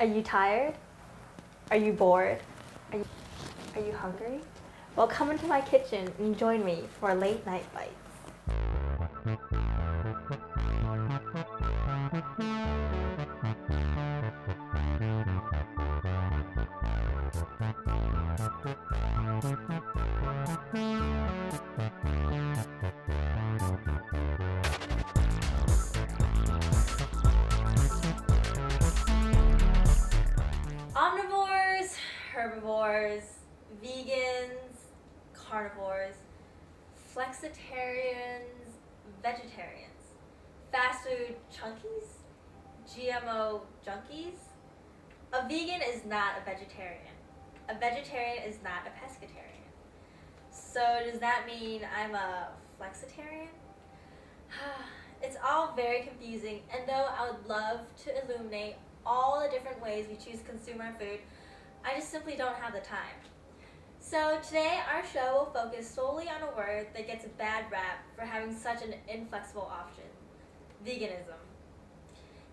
Are you tired? Are you bored? Are you hungry? Well, come into my kitchen and join me for late night bites. Omnivores, herbivores, vegans, carnivores, flexitarians, vegetarians, fast food chunkies, GMO junkies. A vegan is not a vegetarian. A vegetarian is not a pescatarian. So does that mean I'm a flexitarian? It's all very confusing, and though I would love to illuminate all the different ways we choose to consume our food, I just simply don't have the time. So today our show will focus solely on a word that gets a bad rap for having such an inflexible option: veganism.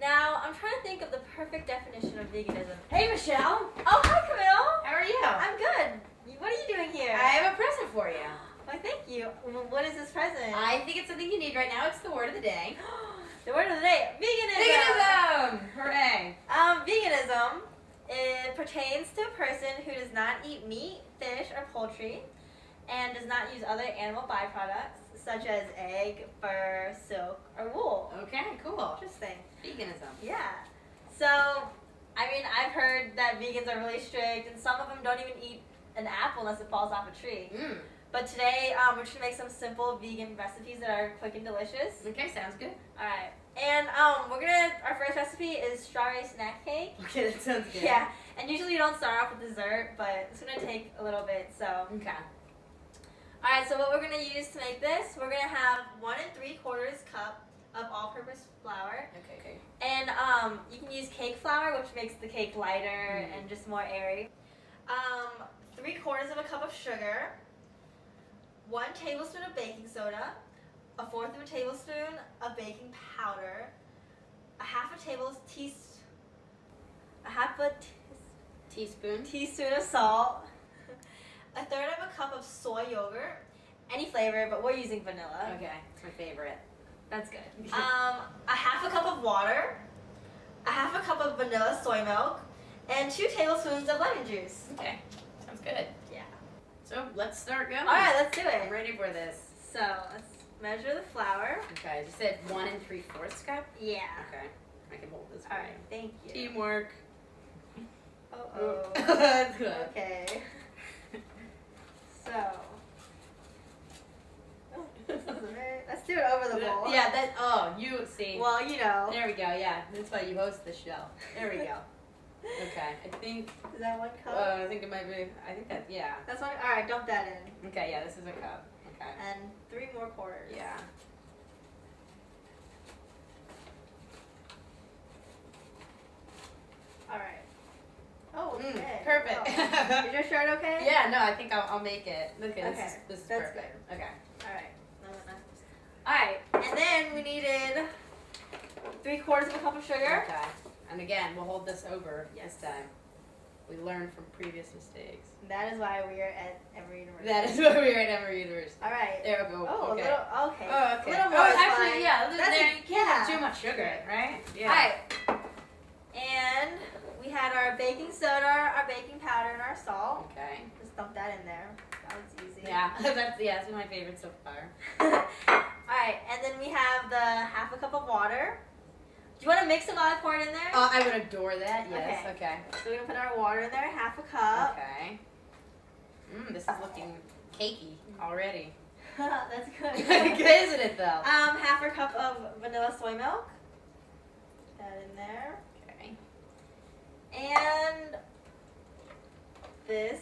Now, I'm trying to think of the perfect definition of veganism. Hey, Michelle. Oh, hi, Camille. How are you? I'm good. What are you doing here? I have a present for you. Why, thank you. What is this present? I think it's something you need right now. It's the word of the day. The word of the day: veganism. Veganism! Hooray. Veganism, it pertains to a person who does not eat meat, fish, or poultry, and does not use other animal byproducts such as egg, fur, silk, or wool. Okay, cool. Interesting. Veganism. Yeah. So, I mean, I've heard that vegans are really strict, and some of them don't even eat an apple unless it falls off a tree. Mm. But today, we're just gonna make some simple vegan recipes that are quick and delicious. Okay, sounds good. All right. And our first recipe is strawberry snack cake. Okay, that sounds good. Yeah. And usually you don't start off with dessert, but it's gonna take a little bit. So. Okay. All right. So what we're gonna use to make this, we're gonna have 1 3/4 cup of all-purpose flour. Okay. And you can use cake flour, which makes the cake lighter and just more airy. 3/4 cup of sugar. 1 tablespoon of baking soda, 1/4 tablespoon of baking powder, a half a teaspoon of salt, 1/3 cup of soy yogurt, any flavor, but we're using vanilla. Okay, it's my favorite. That's good. A half a cup of water, a half a cup of vanilla soy milk, and 2 tablespoons of lemon juice. Okay, sounds good. Yeah. So let's start going. All right, let's do it. I'm ready for this. So let's measure the flour. Okay, you said 1 3/4 cup? Yeah. Okay, I can hold this for All right, thank you. Teamwork. Uh-oh. That's good. Okay. So. Let's do it over the bowl. Yeah, you see. Well, you know. There we go, yeah. That's why you host the show. There we go. Okay, I think, Is that 1 cup? I think it might be, I think that, yeah. That's one. All right, dump that in. Okay, yeah, this is a cup. Okay. And 3 more quarters. Yeah. All right. Oh, okay. Perfect. Oh. Is your shirt okay? Yeah, no, I think I'll make it. Okay, Okay, this is that's perfect. Okay. All right. All right, and then we needed 3/4 cup of sugar. Okay. And again, we'll hold this over Yes. this time. We learned from previous mistakes. That is why we are at Emory University. That is why we're at Emory University. All right. There we go. Oh, okay. a little. Okay. Oh, okay. A little more is actually, fine. yeah. That's You can't have too much sugar, right? Yeah. All right. And we had our baking soda, our baking powder, and our salt. Okay. Just dump that in there. That was easy. Yeah, that's my favorite so far. All right, and then we have the half a cup of water. Do you want to mix it while I pour it in there? I would adore that. Yes. Okay. So we're gonna put our water in there, half a cup. Okay. This is looking cakey already. That's good. Good, isn't it though? Half a cup of vanilla soy milk. Put that in there. Okay. And this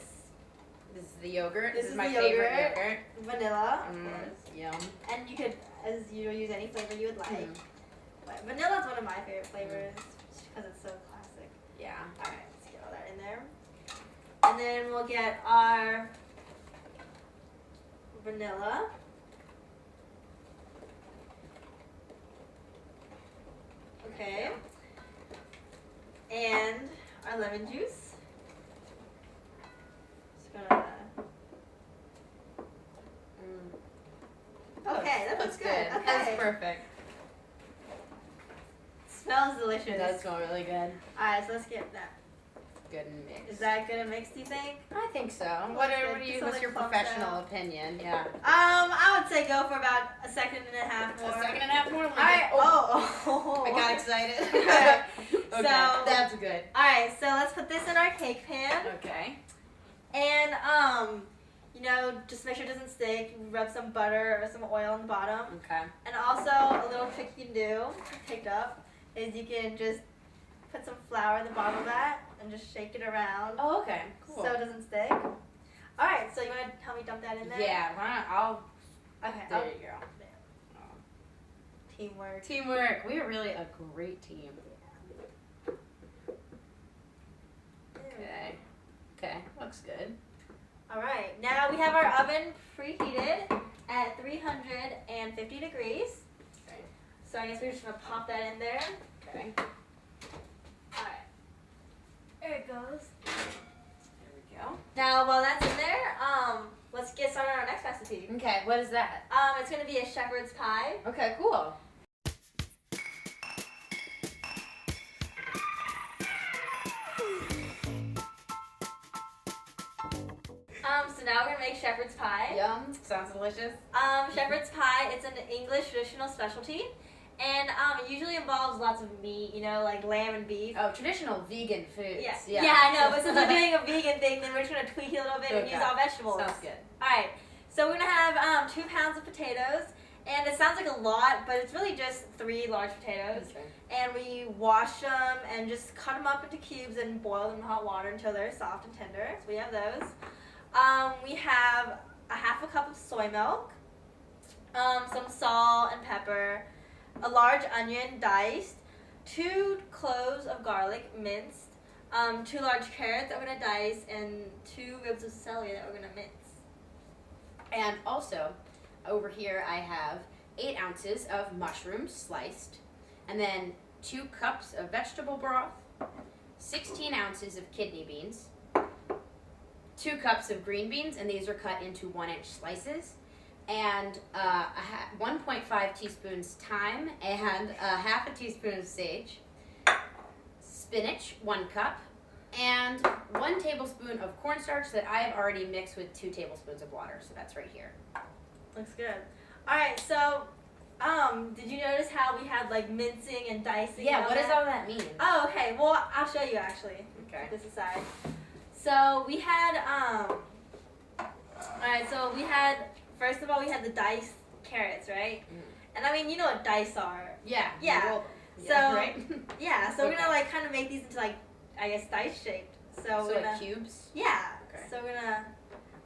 This is the yogurt. This This is is my the favorite yogurt. yogurt. vanilla, of course. Yum. And you could, as you use any flavor you would like. But vanilla is one of my favorite flavors just because it's so classic. Yeah. All right, let's get all that in there. And then we'll get our vanilla. Okay. And our lemon juice. Just gonna. Okay, that looks good. Okay. That's perfect. Smells delicious. It does smell really good. Alright, so let's get that. Good and mixed. Is that good and mixed, do you think? I think so. What's What's your professional opinion? Yeah. I would say go for about a second and a half more. A second and a half more? Alright. Oh. I got excited. Okay. Okay, So, that's good. alright, so let's put this in our cake pan. Okay. And, just make sure it doesn't stick. Rub some butter or some oil on the bottom. Okay. And also, a little trick you can do, picked up, is you can just put some flour in the bottom of that and just shake it around. Oh, okay. Cool. So it doesn't stick. Alright, so you want to help me dump that in there? Yeah, I'll. Okay. There you go. Teamwork. Teamwork. We are really a great team. Okay. Okay. Looks good. Alright, now we have our oven preheated at 350 degrees. Okay. So I guess we're just going to pop that in there. Okay. Alright. There it goes. There we go. Now while that's in there, let's get started on our next recipe. Okay. What is that? It's going to be a shepherd's pie. Okay. Cool. So now we're going to make shepherd's pie. Yum. Sounds delicious. Shepherd's pie, it's an English traditional specialty. And it usually involves lots of meat, like lamb and beef. Oh, traditional vegan foods. Yeah, I know, but since we're doing a vegan thing, then we're just going to tweak it a little bit and Okay. use all vegetables. Sounds good. Alright, so we're going to have 2 pounds of potatoes. And it sounds like a lot, but it's really just 3 large potatoes. Okay. And we wash them and just cut them up into cubes and boil them in hot water until they're soft and tender. So we have those. We have a half a cup of soy milk, some salt and pepper, a large onion diced, 2 cloves of garlic minced, 2 large carrots that we're going to dice, and 2 ribs of celery that we're going to mince. And also, over here I have 8 ounces of mushrooms sliced, and then 2 cups of vegetable broth, 16 ounces of kidney beans, 2 cups of green beans, and these are cut into 1-inch slices, and 1.5 teaspoons thyme, and half a teaspoon of sage, spinach, 1 cup, and 1 tablespoon of cornstarch that I have already mixed with 2 tablespoons of water, so that's right here. Looks good. Alright, so, did you notice how we had like mincing and dicing? Yeah, and what does all that mean? Oh, okay. Well, I'll show you actually. Okay. Put this aside. So we had, alright, so we had, first of all, we had the diced carrots, right? Mm. And I mean, you know what dice are. Yeah. Yeah. you roll them. So, Yeah, right? Yeah, so we're Okay. gonna like kind of make these into like, I guess, dice shaped. So So we're like gonna, cubes? yeah. Okay. So we're gonna,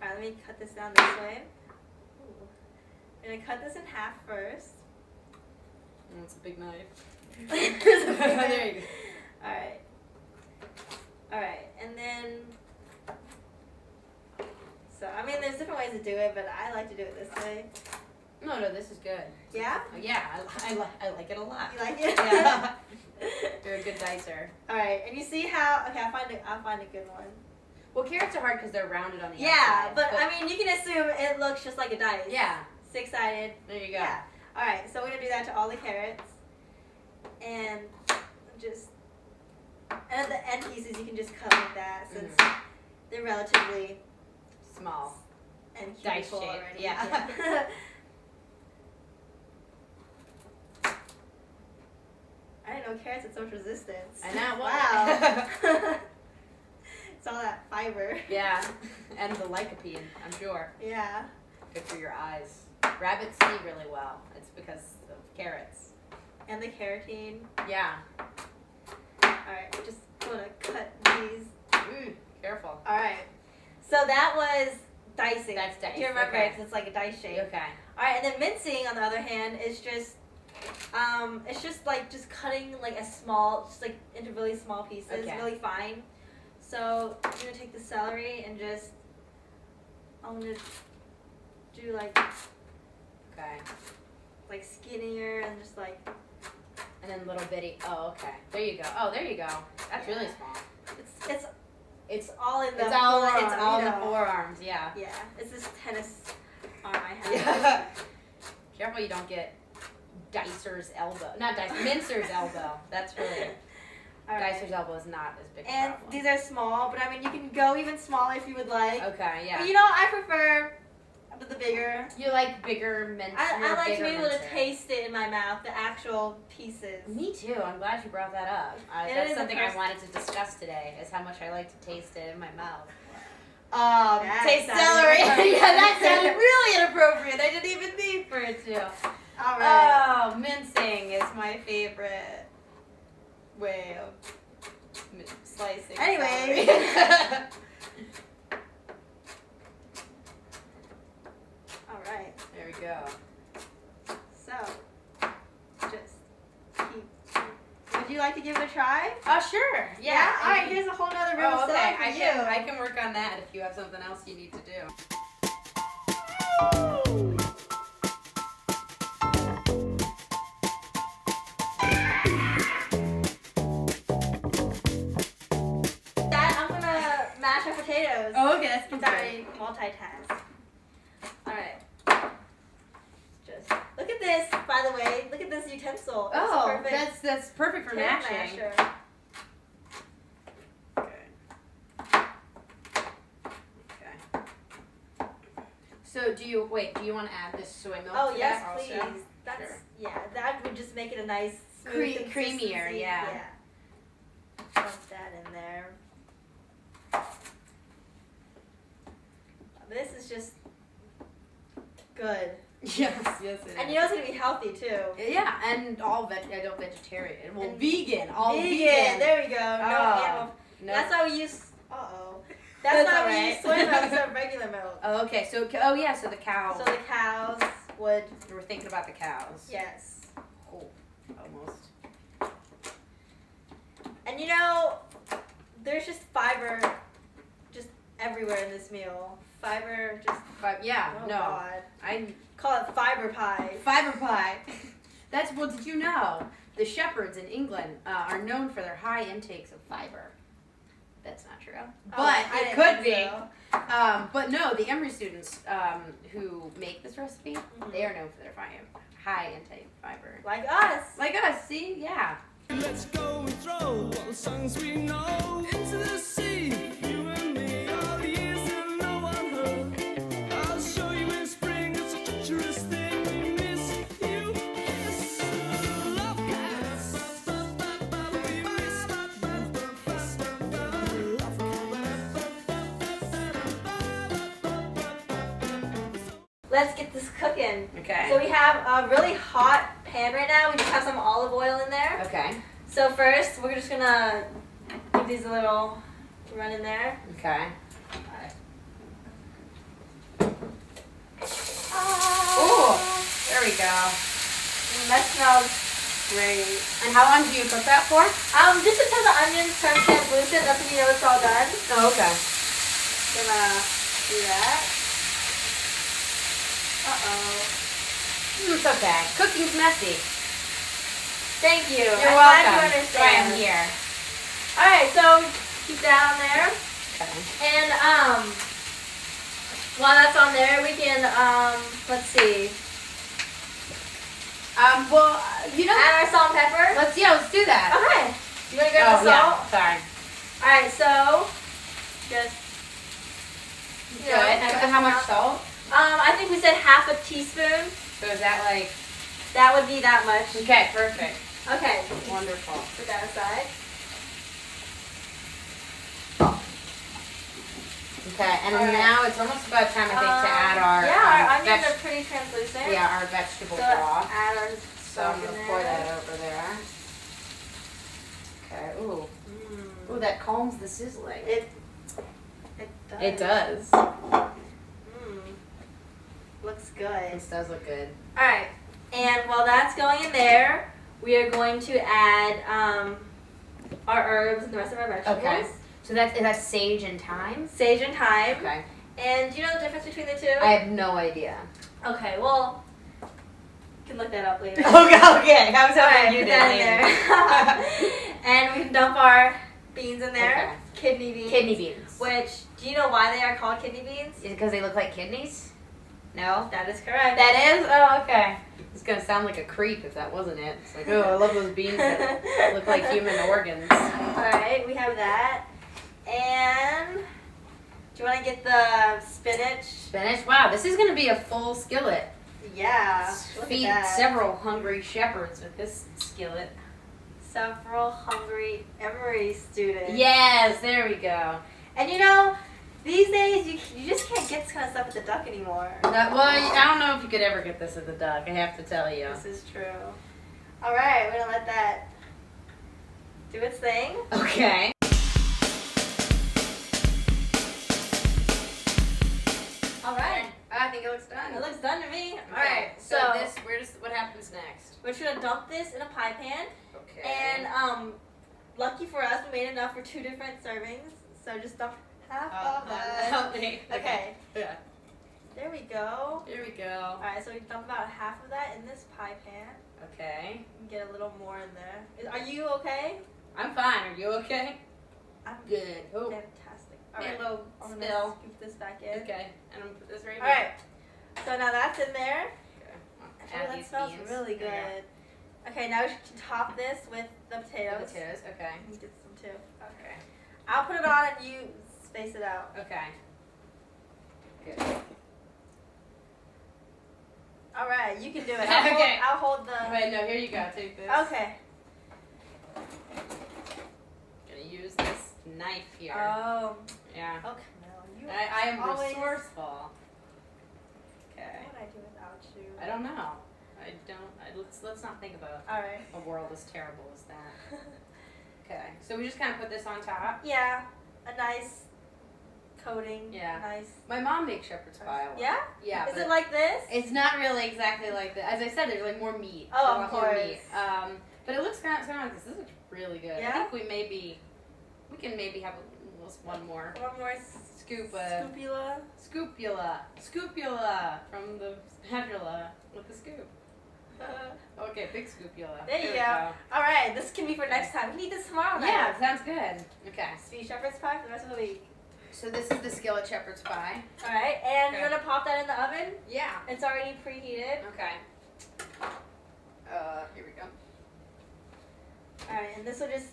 alright, let me cut this down this way. Ooh. I'm gonna cut this in half first. It's a big knife. There you go. Alright. Alright, and then, so, I mean, there's different ways to do it, but I like to do it this way. No, this is good. Yeah? Yeah, I like it a lot. You like it? Yeah. You're a good dicer. Alright, and you see how, okay, I'll find a good one. Well, carrots are hard because they're rounded on the Yeah, outside. but I mean, you can assume it looks just like a dice. Yeah. 6-sided. There you go. Yeah. Alright, so we're gonna do that to all the carrots. And just, and at the end pieces, you can just cut like that since they're relatively Small. and Dice cubical shape, already. yeah. I didn't know carrots had so much resistance. I know. Wow. It's all that fiber. Yeah, and the lycopene, I'm sure. Yeah. Good for your eyes. Rabbits see really well. It's because of carrots. And the carotene. Yeah. Alright, just gonna cut these. Ooh, careful. Alright. So that was dicing. That's dice, Do you remember okay. it? 'Cause it's like a dice shape. Okay. Alright, and then mincing, on the other hand, is just, it's just like just cutting like a small, just like into really small pieces, Okay. really fine. So I'm gonna take the celery and just, I'm gonna do like skinnier and just like. And then little bitty. Oh, okay. There you go. Oh, there you go. That's really Yeah. small. It's It's all in the It's all forearm, in the forearms. Yeah. Yeah, it's this tennis arm I have. Yeah. Careful you don't get Dicer's elbow. Not Dicer, Mincer's elbow. That's really. All right. Dicer's elbow is not as big a And problem. these are small, but I mean you can go even smaller if you would like. Okay, yeah. But you know, I prefer the bigger. You like bigger mincer. I like to bigger be able to mincer. taste it in my mouth, the actual pieces. Me too. I'm glad you brought that up. It That's is something the I first- wanted to discuss today. Is how much I like to taste it in my mouth. That Taste sounded celery. inappropriate. Yeah, that sounded really inappropriate. I didn't even mean for it to. All right. Oh, mincing is my favorite way of slicing. Anyway. celery. All right. There we go. So, just keep. Would you like to give it a try? Oh, sure. Yeah. All right. Here's a whole nother room Oh, of okay. celery for I you. can work on that if you have something else you need to do. That I'm gonna mash our potatoes. Oh, okay. That's Since good. I multitask. All right. Just look at this. By the way, look at this utensil. It's Oh, perfect. that's perfect for Potato mashing. masher. Okay. So do you want to add this soy milk? Oh to yes, that please. also? That's Sure. yeah. That would just make it a nice smooth Creamier, consistency. yeah. Dump that in there. This is just good. Yes, yes, it And is. you know it's gonna be healthy too. Yeah, and all adult vegetarian. Well, And vegan, all vegan. There we go. No Oh, animal. No. That's why we use. That's That's why all we right. use soy milk instead of regular milk. Oh, okay. So, so the cow. So the cows would. We're thinking about the cows. Yes. Oh, almost. And you know, there's just fiber, just everywhere in this meal. Fiber, just. But yeah, Oh no. God. I Call it fiber pie. fiber pie. That's well. Did you know the shepherds in England are known for their high intakes of fiber? That's not true, but I it didn't could think be. so. But no, the Emory students who make this recipe, Mhm. they are known for their high intake of fiber. Like us. Like us, see? Yeah. Let's go and throw all the songs we know into the sea. You and me, all the years that no one heard. I'll show you in spring, it's a treacherous thing. We miss you. Yes, love cats. We miss Let's get this cooking. Okay. So we have a really hot pan right now. We just have some olive oil in there. Okay. So first, we're just gonna give these a little run in there. Okay. Ah, Ooh, there we go. that smells great. And how long do you cook that for? Just until the onions turn translucent, that's when you know it's all done. Oh, okay. Gonna do that. Uh-oh. It's okay. Cooking's messy. Thank you. You're I'm welcome. glad you understand. I'm here. Alright, so keep that on there. Okay. And while that's on there, we can let's see. Well, you know, Add our salt and pepper. let's do that. Okay. You wanna grab the salt? Yeah. Sorry. Alright, so just you know, Good. add How this much amount. salt? I think we said half a teaspoon. So is that like? That would be that much. Okay, perfect. Okay. Wonderful. Put that aside. Okay, and All right. now it's almost about time, I think, to add our our onions veg- are pretty translucent. our vegetable So broth. add our So I'm stock gonna in pour there. that over there. Okay. Ooh. Mm. Ooh, that calms the sizzling. It does. It does. Looks good. This does look good. Alright. And while that's going in there, we are going to add our herbs and the rest of our vegetables. Okay. So that's sage and thyme. Sage and thyme. Okay. And do you know the difference between the two? I have no idea. Okay, well, you can look that up later. Okay. I was Alright, hoping you put did that in later. there. And we can dump our beans in there. Okay. Kidney beans. Kidney beans. Which, do you know why they are called kidney beans? Is it because they look like kidneys? No? That is correct. That is? Oh, okay. It's going to sound like a creep if that wasn't it. It's like, oh, I love those beans that look like human organs. Alright, we have that. And do you want to get the spinach? Spinach? Wow, this is going to be a full skillet. Yeah. Look Feed at that. several hungry shepherds with this skillet. Several hungry Emory students. Yes, there we go. And you know, these days you just can't get this kind of stuff at the Duck anymore. Well, I don't know if you could ever get this at the Duck, I have to tell you. This is true. Alright, we're gonna let that do its thing. Okay. Alright. I think it looks done. It looks done to me. Okay, Alright, so this, what happens next? we're just gonna dump this in a pie pan. Okay. And lucky for us, we made enough for 2 different servings. So just dump half of that. Help me. Okay. Yeah. There we go. Here we go. Alright, so we dump about half of that in this pie pan. Okay. And get a little more in there. Are you okay? I'm fine. Are you okay? I'm Good. Oh. fantastic. Made a Alright, little I'm gonna spill. scoop this back in. Okay. And I'm gonna put this right here. Alright, so now that's in there. Okay. Oh, Add that these smells beans. really There good. Okay, now we should top this with the you go. potatoes. The potatoes. Okay. You get some too. Okay. I'll put it on and you space it out. Okay. Good. Alright, you can do it. Okay. I'll hold the. Wait, no, here you go. Take this. Okay. Gonna use this knife here. Oh. Yeah. Okay. No, you. I am always- resourceful. Okay. What would I do without you? I don't know. I don't. Let's not think about Alright. a world as terrible as that. Okay. So we just kind of put this on top. Yeah, a nice coating. Yeah. Nice. My mom makes shepherd's pie. a lot. Yeah? Yeah. Is but it like this? it's not really exactly like that. As I said, there's like more meat. Oh, A of lot more course. meat. But it looks kind of like this. This looks really good. Yeah? I think we can maybe have one more One more scoop of scoopula. scoopula from the spatula with the scoop. Okay, big scoopula. There you we go. Alright, this can be for next time. We can eat this tomorrow night. Yeah, sounds good. Okay. Sweet shepherd's pie for the rest of the week. So this is the skillet shepherd's pie. Alright, and Okay. you're gonna pop that in the oven. Yeah. It's already preheated. Okay. Here we go. Alright, and this will just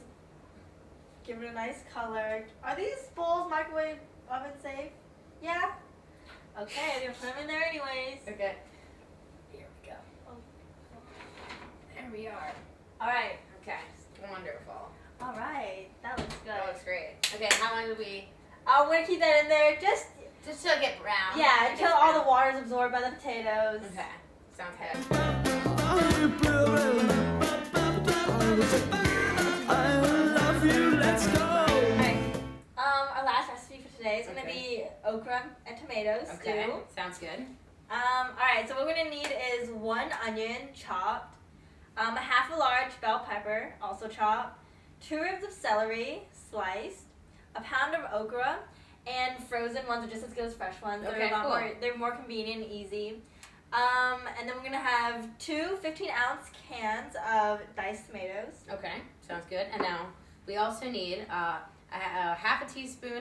give it a nice color. Are these bowls microwave oven safe? Yeah? Okay, I'm gonna put them in there anyways. Okay. Here we go. There we are. Alright. Okay. Wonderful. Alright, that looks good. That looks great. Okay, how long do we? I'm gonna keep that in there just, Just till it get brown. yeah, until all the water is absorbed by the potatoes. Okay. Sounds good. I love you, let's go. Alright. Our last recipe for today is gonna Okay. be okra and tomatoes Okay. stew. Sounds good. Alright, so what we're gonna need is 1 onion chopped, a half a large bell pepper, also chopped, 2 ribs of celery sliced, a pound of okra, and frozen ones are just as good as fresh ones. Okay, they're a lot cool. they're more convenient and easy. And then we're gonna have 2 15-ounce cans of diced tomatoes. Okay. Sounds good. And now we also need a half a teaspoon